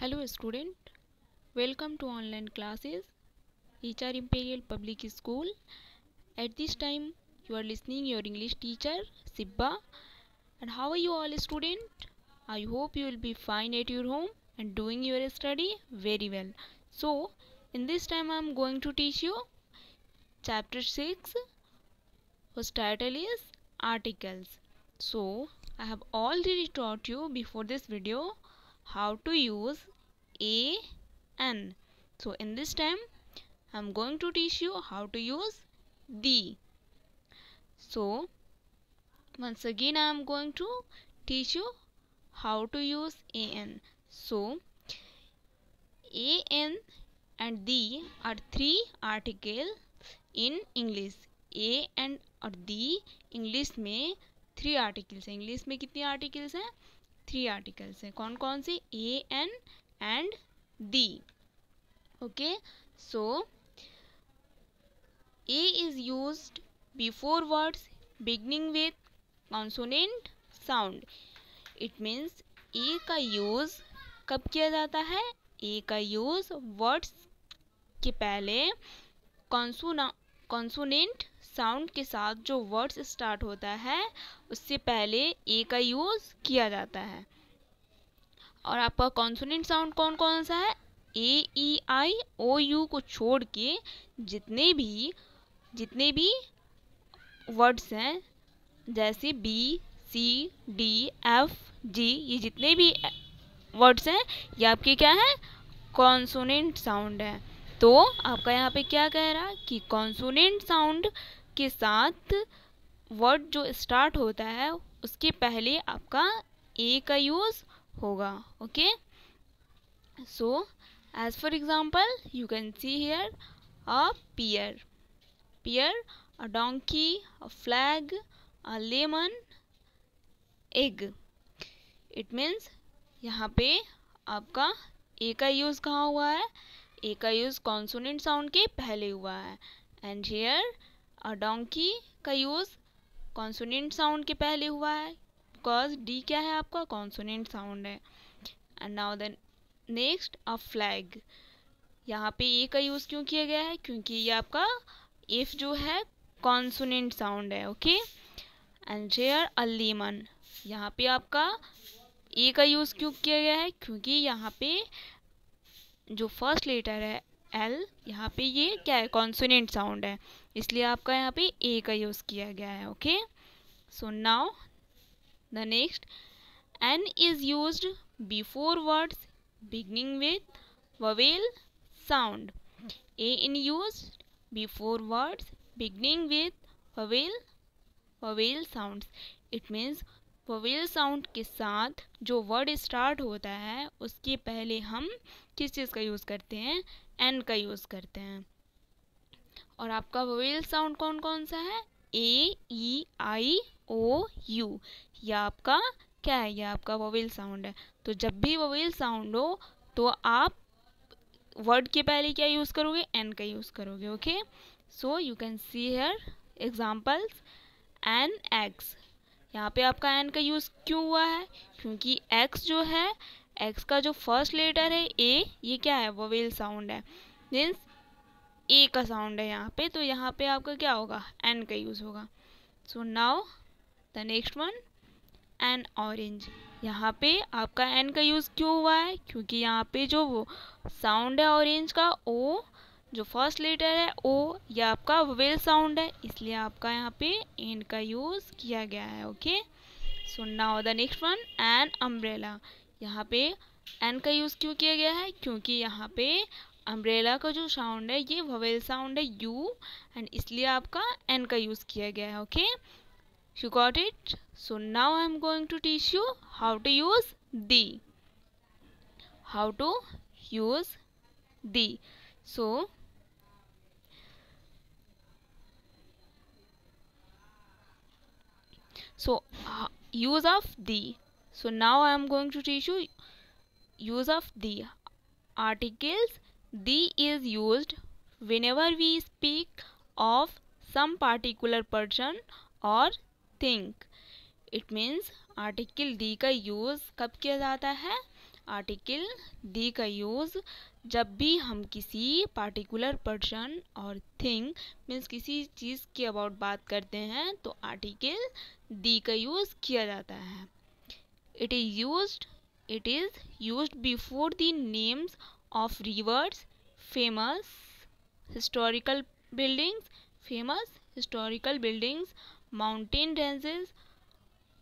Hello student, welcome to online classes, HR Imperial Public School. At this time, you are listening your English teacher, Sibba. And how are you all student? I hope you will be fine at your home and doing your study very well. So, in this time I am going to teach you chapter 6, whose title is Articles. So, I have already taught you before this video how to use a, an. So in this time I'm going to teach you how to use the. So once again I am going to teach you how to use an. So an and the are three articles in English. A and और the English में three articles हैं. English में कितने articles हैं? Three articles हैं. कौन कौन से? A an and the. Okay, so a is used before words beginning with consonant sound. It means a का यूज कब किया जाता है? a का यूज वर्ड्स के पहले कॉन्सोनेंट साउंड के साथ जो वर्ड्स स्टार्ट होता है उससे पहले a का यूज किया जाता है. और आपका कॉन्सोनेंट साउंड कौन कौन सा है? A E I O U को छोड़ के जितने भी वर्ड्स हैं, जैसे B C D F G, ये जितने भी वर्ड्स हैं ये आपके क्या है? कॉन्सोनेंट साउंड है. तो आपका यहाँ पे क्या कह रहा है कि कॉन्सोनेंट साउंड के साथ वर्ड जो स्टार्ट होता है उसके पहले आपका ए का यूज होगा. Okay, so as for example you can see here a pear, a donkey, a flag, a lemon, egg. It means यहाँ पे आपका ए का यूज कहाँ हुआ है? ए का यूज कॉन्सोनेंट साउंड के पहले हुआ है. एंड हियर अ डोंकी का यूज कॉन्सोनेंट साउंड के पहले हुआ है बिकॉज डी क्या है? आपका कॉन्सोनेंट साउंड है. And now then next a flag. यहाँ पे ए का यूज क्यों किया गया है? क्योंकि ये आपका एफ जो है कॉन्सोनेंट साउंड है. Okay, and here a lemon. यहाँ पे आपका ए का यूज क्यों किया गया है? क्योंकि यहाँ पे जो फर्स्ट लेटर है एल, यहाँ पे ये क्या है? कॉन्सोनेंट साउंड है, इसलिए आपका यहाँ पे ए का यूज किया गया है. Okay, so now the next, an is used before words beginning with vowel sound. A in used before words beginning with vowel sounds. It means vowel sound के साथ जो वर्ड स्टार्ट होता है उसके पहले हम किस चीज़ का यूज़ करते हैं? एन का यूज़ करते हैं. और आपका वोवेल साउंड कौन कौन सा है? A E I O you. यह आपका क्या है? यह आपका वोवेल साउंड है. तो जब भी वोवेल साउंड हो तो आप वर्ड के पहले क्या यूज़ करोगे? एन का यूज़ करोगे. Okay, so you can see here examples. An X. यहाँ पे आपका एन का यूज़ क्यों हुआ है? क्योंकि एक्स जो है, एक्स का जो फर्स्ट लेटर है ए, ये क्या है? वोवेल साउंड है, मीन्स ए का साउंड है यहाँ पे. तो यहाँ पे आपका क्या होगा? एन का यूज़ होगा. सो now the next one, N orange. यहाँ पे आपका एन का यूज़ क्यों हुआ है? क्योंकि यहाँ पे जो वो साउंड है ऑरेंज का, ओ जो फर्स्ट लेटर है ओ, ये आपका वोवेल साउंड है, इसलिए आपका यहाँ पे एन का यूज़ किया गया है. Okay, so now the next one, an umbrella. यहाँ पे एन का यूज़ क्यों किया गया है? क्योंकि यहाँ पे अम्ब्रेला का जो साउंड है ये वोवेल साउंड है यू, एंड इसलिए आपका एन का यूज़ किया गया है. Okay, you got it? So now I am going to teach you how to use the. How to use the. So use of the. So now I am going to teach you use of the. Articles. The is used whenever we speak of some particular person or thing. It means article the का use कब किया जाता है? Article the का use जब भी हम किसी पार्टिकुलर पर्सन और थिंग मीन्स किसी चीज़ के अबाउट बात करते हैं तो आर्टिकल दी का यूज़ किया जाता है. It is used before the names of rivers, famous historical buildings, mountain ranges,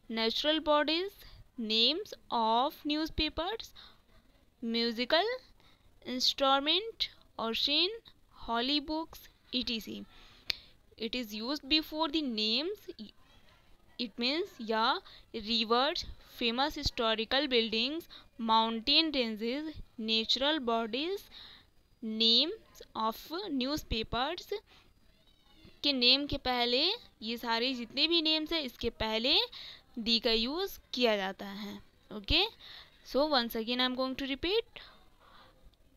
natural bodies, names of newspapers, musical instrument, ocean, holy books, etc. It is used before the names. It means rivers, famous historical buildings, mountain ranges, natural bodies, names of newspapers के name के पहले, ये सारे जितने भी names हैं इसके पहले दी का यूज़ किया जाता है. Okay, so once again I am going to repeat.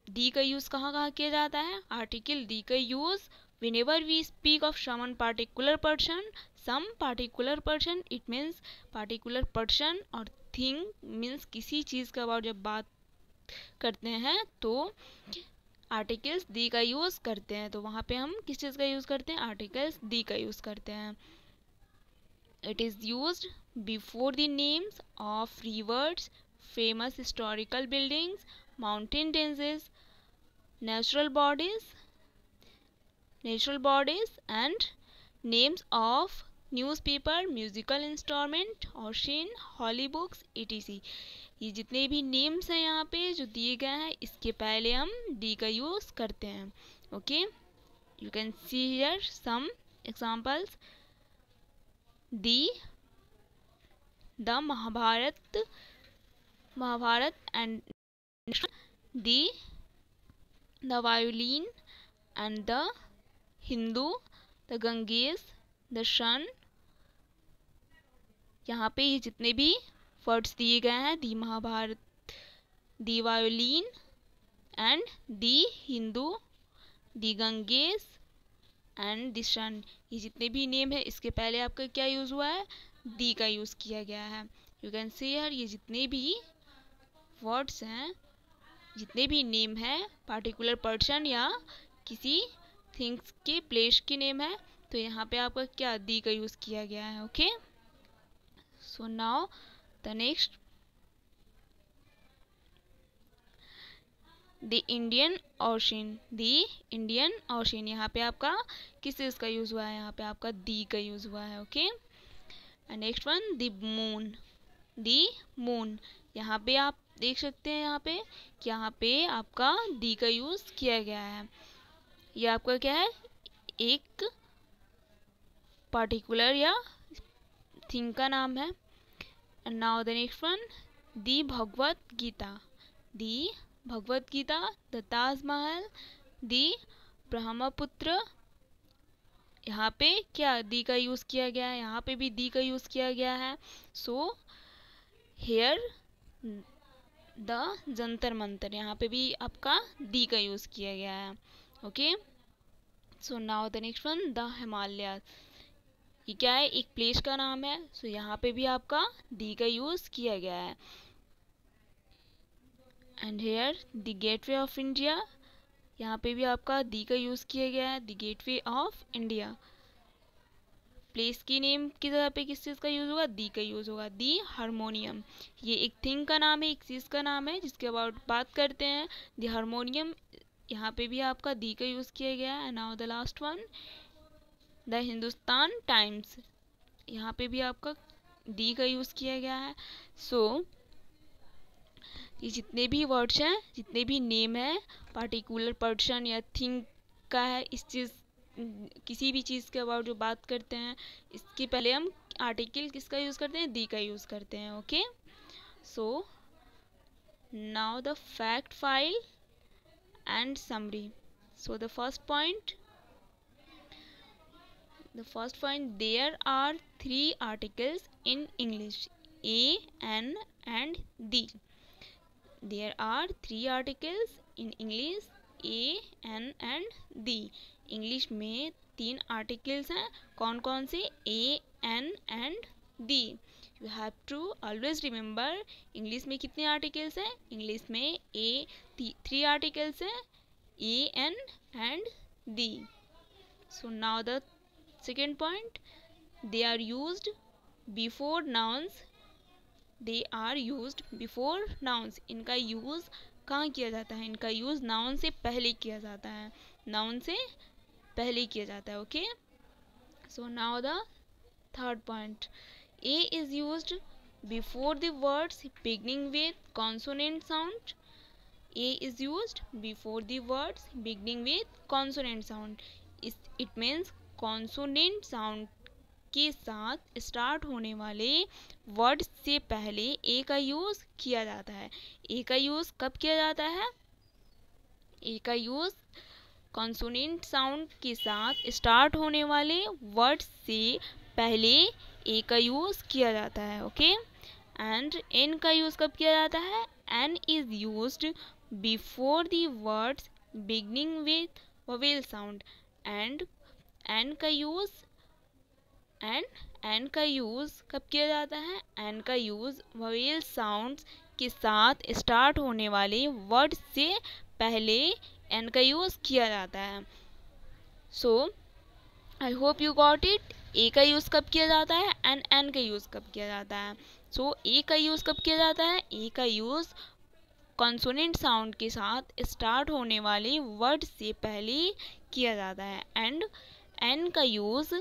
The का यूज़ कहाँ कहाँ किया जाता है? आर्टिकल दी का use whenever we speak of some particular person, it means particular person or thing means किसी चीज़ का about जब बात करते हैं तो आर्टिकल्स दी का यूज़ करते हैं. तो वहाँ पे हम किस चीज़ का यूज़ करते हैं? आर्टिकल्स दी का यूज़ करते हैं. It is used before the names of reverse, famous historical buildings, mountain ranges, natural bodies and names of newspaper, musical instrument, ocean, holy books, etc. ये जितने भी नेम्स हैं यहाँ पे जो दिए गए हैं इसके पहले हम दी का यूज़ करते हैं. Okay, you can see here some examples. The Mahabharat and the violin and the Hindu, the Ganges, the sun. यहाँ पे ये जितने भी वर्ड्स दिए गए हैं the Mahabharata, the violin and the Hindu, the Ganges and the sun, ये जितने भी नेम है इसके पहले आपका क्या यूज़ हुआ है? दी का यूज़ किया गया है. यू कैन सी हियर ये जितने भी वर्ड्स हैं, जितने भी नेम है पार्टिकुलर पर्सन या किसी थिंग्स के प्लेस की नेम है तो यहाँ पे आपका क्या दी का यूज़ किया गया है. Okay, so now the next, the Indian ocean. यहाँ पे आपका किस चीज़ का यूज़ हुआ है? यहाँ पे आपका दी का यूज़ हुआ है. Okay, and next one the moon. यहाँ पे आप देख सकते हैं यहाँ पे आपका दी का यूज़ किया गया है. ये आपका क्या है? एक पार्टिकुलर या थिंग का नाम है. And now the next one, the Bhagavad Gita, the Taj Mahal, the Brahmaputra. यहाँ पे क्या दी का यूज़ किया गया है? यहाँ पे भी दी का यूज़ किया गया है. So here the Jantar Mantar, यहाँ पे भी आपका दी का यूज़ किया गया है. Okay, so now the next one, the Himalaya. ये क्या है? एक प्लेस का नाम है. सो यहाँ पे भी आपका दी का यूज़ किया गया है. And here the gateway of India. यहाँ पे भी आपका दी का यूज़ किया गया है. The gateway of India. Place की नेम की जगह पे किस चीज़ का यूज़ होगा? दी का यूज़ होगा. दी हारमोनियम. ये एक थिंग का नाम है, एक चीज़ का नाम है जिसके अबाउट बात करते हैं. दी हारमोनियम, यहाँ पे भी आपका दी का यूज़ किया गया है. Now the last one, the Hindustan times. यहाँ पे भी आपका दी का यूज़ किया गया है. सो ये जितने भी वर्ड्स हैं, जितने भी नेम है पार्टिकुलर पर्सन या थिंग का है, इस चीज़ किसी भी चीज़ के अबाउट जो बात करते हैं इसके पहले हम आर्टिकल किसका यूज़ करते हैं? दी का यूज़ करते हैं. Okay, so now the fact file and summary. So the first point, there are 3 articles in English: a, an and the. There are 3 articles in English: a, an and the. English में 3 articles हैं. कौन कौन से? a, an and the. You have to always remember English में कितने articles हैं? English में ए 3 articles हैं, a an and the. So now the second point, they are used before nouns. They are used before nouns. इनका use कहाँ किया जाता है? इनका यूज़ नाउन से पहले किया जाता है. नाउन से पहले किया जाता है. Okay. So now the third point, A is used before the words beginning with consonant sound. A is used before the words beginning with consonant sound. It means consonant sound के साथ start होने वाले word से पहले ए का use किया जाता है. ए का यूज़ कब किया जाता है? ए का यूज़ कॉन्सोनेंट साउंड के साथ स्टार्ट होने वाले वर्ड से पहले ए का यूज़ किया जाता है. ओके. एंड एन का यूज़ कब किया जाता है? An is used before the words beginning with vowel sound. And an का यूज़ कब किया जाता है? एन का यूज़ वोवेल साउंड्स के साथ स्टार्ट होने वाले वर्ड से पहले एन का यूज़ किया जाता है. So I hope you got it. A का यूज़ कब किया जाता है एंड एन का यूज़ कब किया जाता है? सो ए का यूज़ कब किया जाता है? ए का यूज़ कॉन्सोनेंट साउंड के साथ स्टार्ट होने वाले वर्ड से पहले किया जाता है. एंड एन का यूज़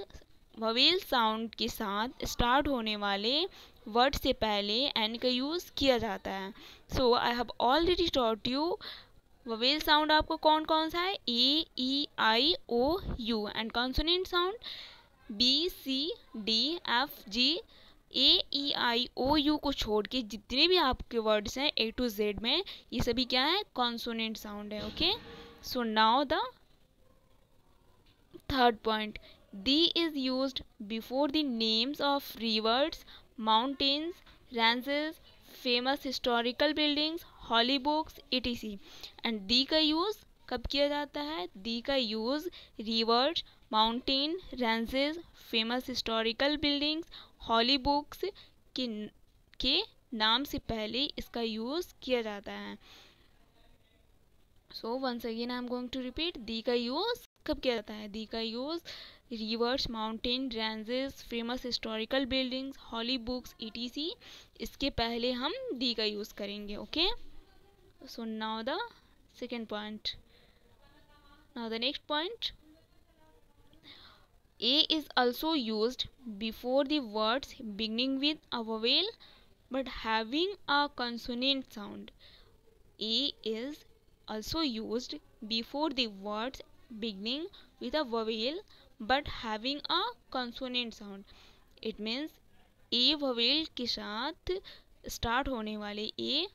वोवेल साउंड के साथ स्टार्ट होने वाले वर्ड से पहले एन का यूज़ किया जाता है. So I have already taught you vowel sound आपको कौन कौन सा है? A E I O U. And consonant sound B C D F G. A E I O U को छोड़ के जितने भी आपके वर्ड्स हैं ए टू जेड में, ये सभी क्या है? कॉन्सोनेंट साउंड है. Okay. So now the third point, the is used before the names of rivers, mountains, ranges, famous historical buildings, holy books etc. And the का यूज़ कब किया जाता है? दी का use rivers, mountain, ranges, famous historical buildings, holy books के नाम से पहले इसका यूज़ किया जाता है. So once again I am going to repeat, the का यूज़ कब किया जाता है? दी का use rivers, mountain, ranges, famous historical buildings, holy books etc. इसके पहले हम दी का यूज़ करेंगे. Okay. So now the second point. Now the next point, A is also used before the words beginning with a vowel but having a consonant sound. A is also used before the words beginning with a vowel but having a consonant sound. It means A vowel के साथ start होने वाले, A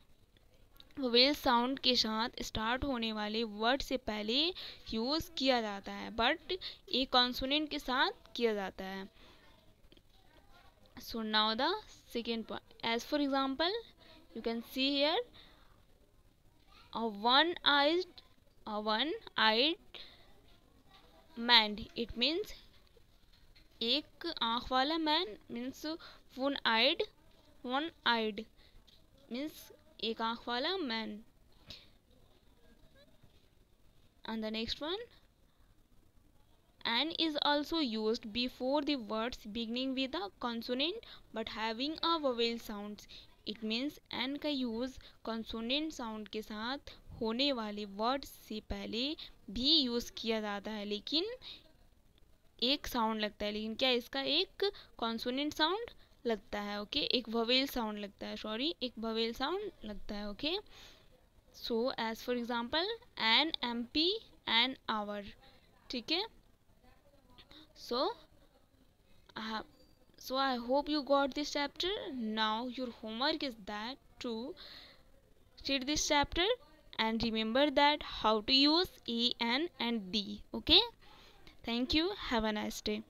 vowel sound के साथ start होने वाले word से पहले यूज़ किया जाता है, बट एक कॉन्सोनेंट के साथ किया जाता है. So now the second point, as for example you can see here a one eyed man. It means एक आँख वाला man, means one eyed means एक आँख वाला man. And the next one, an is also used before the words beginning with a consonant but having a vowel sounds. It means an का use consonant sound के साथ होने वाले word से पहले भी यूज़ किया जाता है, लेकिन एक साउंड लगता है. लेकिन क्या इसका एक consonant साउंड लगता है? ओके. एक वोवेल साउंड लगता है, सॉरी, एक वोवेल साउंड लगता है. Okay. So as for example an MP, an hour. ठीक है. सो I hope you got this chapter. Now your homework is that to read this chapter and remember that how to use E, N and D. Okay. Thank you. Have a nice day.